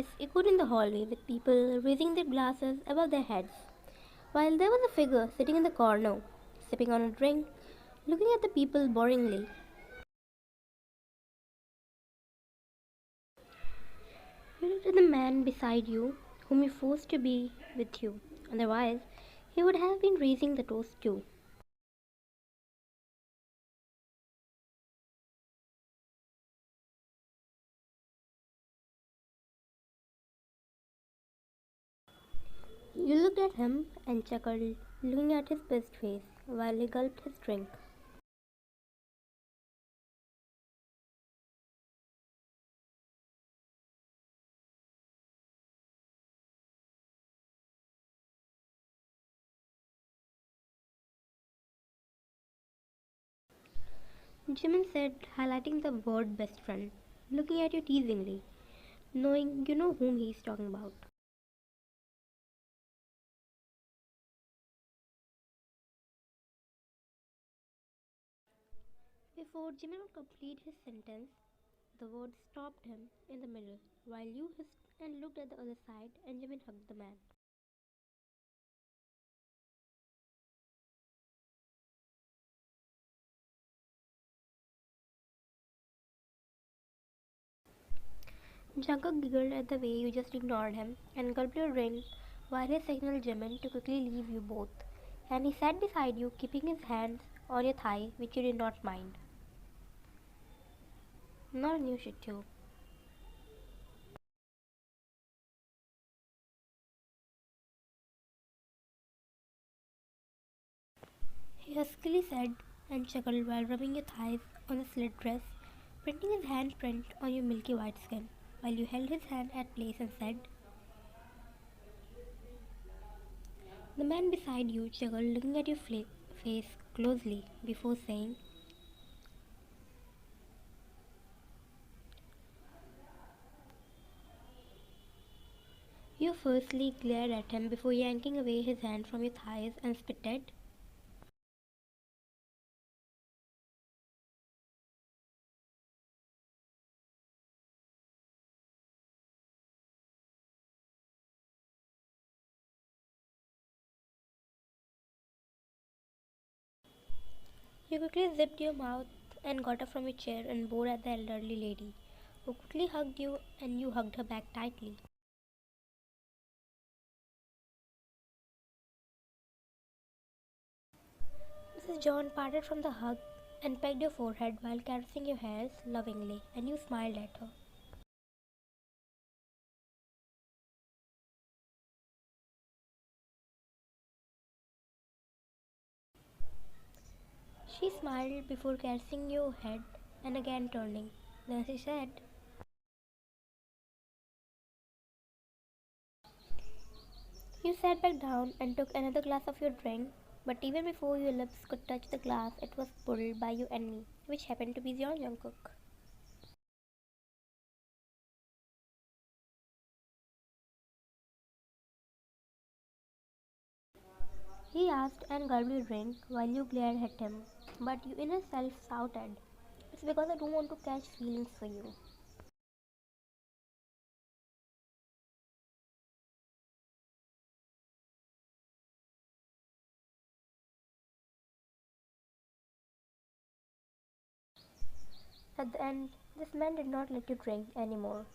voice echoed in the hallway with people raising their glasses above their heads, while there was a figure sitting in the corner, sipping on a drink, looking at the people boringly. You looked at the man beside you, whom you forced to be with you. Otherwise, he would have been raising the toast too. You looked at him and chuckled, looking at his pissed face while he gulped his drink. Jimin said, highlighting the word best friend, looking at you teasingly, knowing you know whom he's talking about. Before Jimin could complete his sentence, the word stopped him in the middle, while you hissed and looked at the other side, and Jimin hugged the man. Jungkook giggled at the way you just ignored him and gulped your drink while he signaled Jimin to quickly leave you both, and he sat beside you, keeping his hands on your thigh, which you did not mind. Not a new shit too. He huskily said and chuckled while rubbing your thighs on the slit dress, printing his handprint on your milky white skin, while you held his hand at place and said, the man beside you chuckled, looking at your face closely before saying, you firstly glared at him before yanking away his hand from your thighs and spitted. You quickly zipped your mouth and got up from your chair and bore at the elderly lady, who quickly hugged you and you hugged her back tightly. Mrs. John parted from the hug and pecked your forehead while caressing your hairs lovingly, and you smiled at her. She smiled before caressing your head and again turning. Then she said, you sat back down and took another glass of your drink, but even before your lips could touch the glass, it was pulled by you and me, which happened to be Jeon Jungkook. He asked and gulped your drink while you glared at him, but your inner self shouted, it's because I don't want to catch feelings for you. At the end, this man did not let you drink anymore,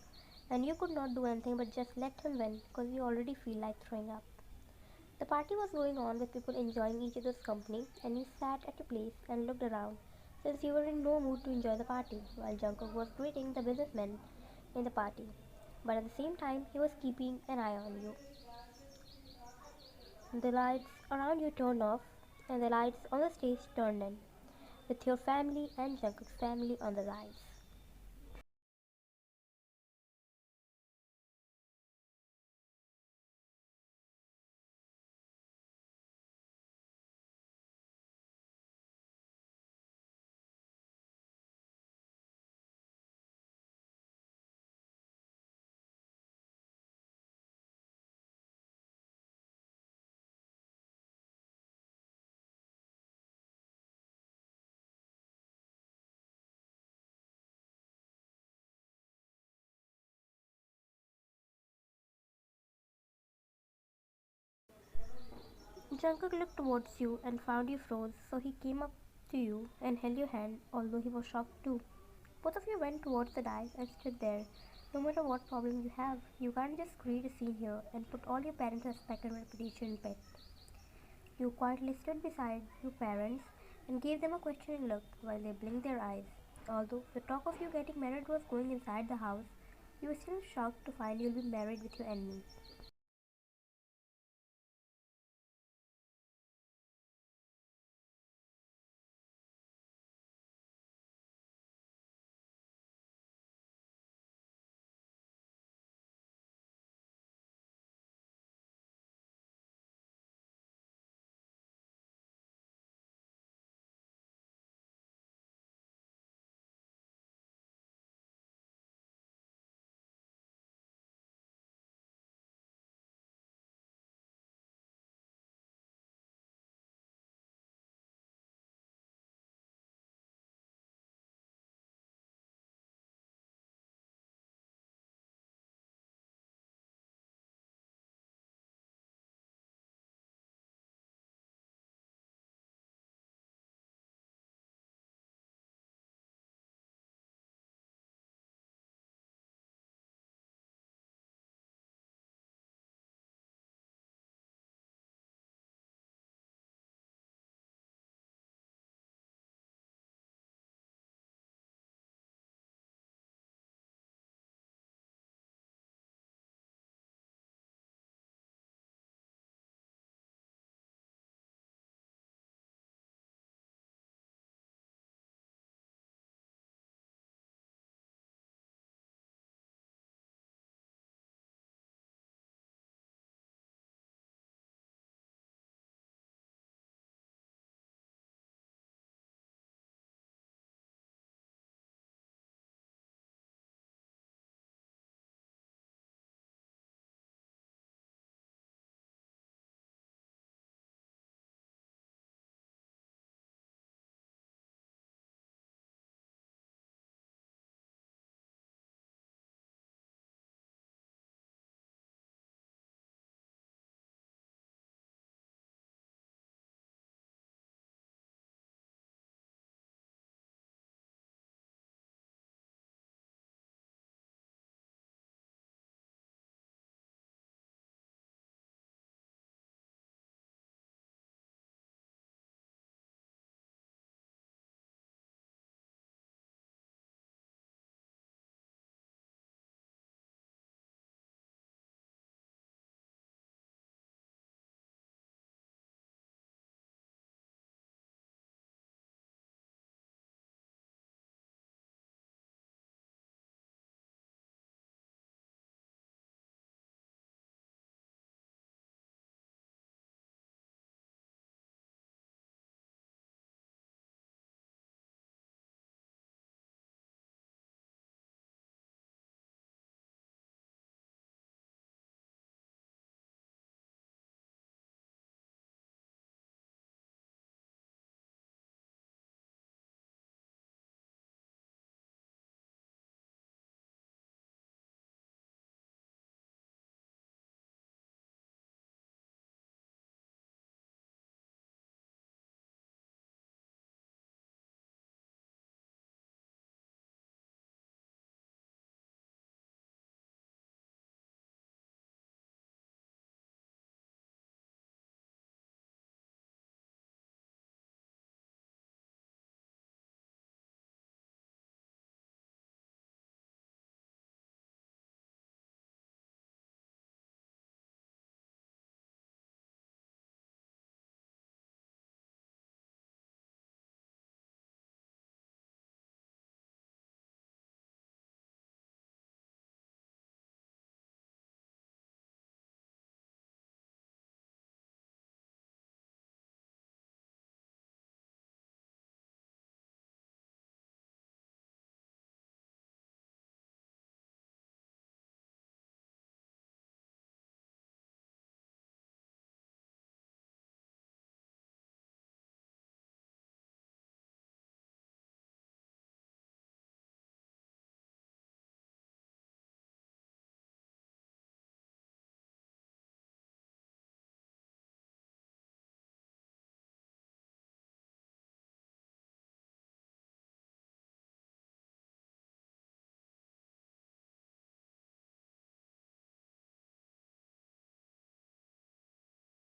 and you could not do anything but just let him win because you already feel like throwing up. The party was going on with people enjoying each other's company, and you sat at your place and looked around since you were in no mood to enjoy the party, while Jungkook was greeting the businessmen in the party. But at the same time, he was keeping an eye on you. The lights around you turned off, and the lights on the stage turned in, with your family and Jungkook's family on the rise. Jungkook looked towards you and found you froze, so he came up to you and held your hand, although he was shocked too. Both of you went towards the dais and stood there. No matter what problem you have, you can't just create a scene here and put all your parents' respect and reputation in bet. You quietly stood beside your parents and gave them a questioning look while they blinked their eyes. Although the talk of you getting married was going inside the house, you were still shocked to find you'll be married with your enemy.